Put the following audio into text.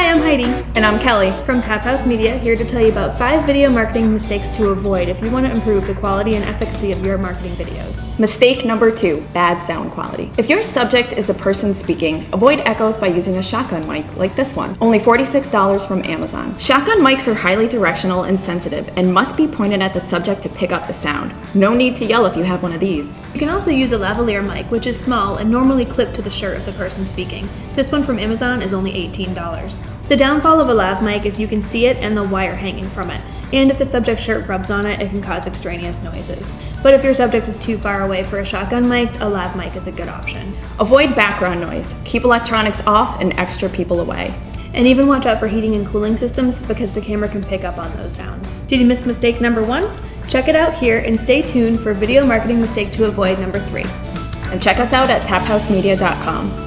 Hi, I'm Heidi And I'm Kelly. from Tap House Media, here to tell you about 5 video marketing mistakes to avoid if you want to improve the quality and efficacy of your marketing videos. Mistake number 2, bad sound quality. If your subject is a person speaking, avoid echoes by using a shotgun mic like this one. Only $46 from Amazon. Shotgun mics are highly directional and sensitive and must be pointed at the subject to pick up the sound. No need to yell if you have one of these. You can also use a lavalier mic, which is small and normally clipped to the shirt of the person speaking. This one from Amazon is only $18. The downfall of a lav mic is you can see it and the wire hanging from it, and if the subject's shirt rubs on it, it can cause extraneous noises. But if your subject is too far away for a shotgun mic, a lav mic is a good option. Avoid background noise. Keep electronics off and extra people away. And even watch out for heating and cooling systems because the camera can pick up on those sounds. Did you miss mistake number 1? Check it out here and stay tuned for video marketing mistake to avoid number 3. And check us out at taphousemedia.com.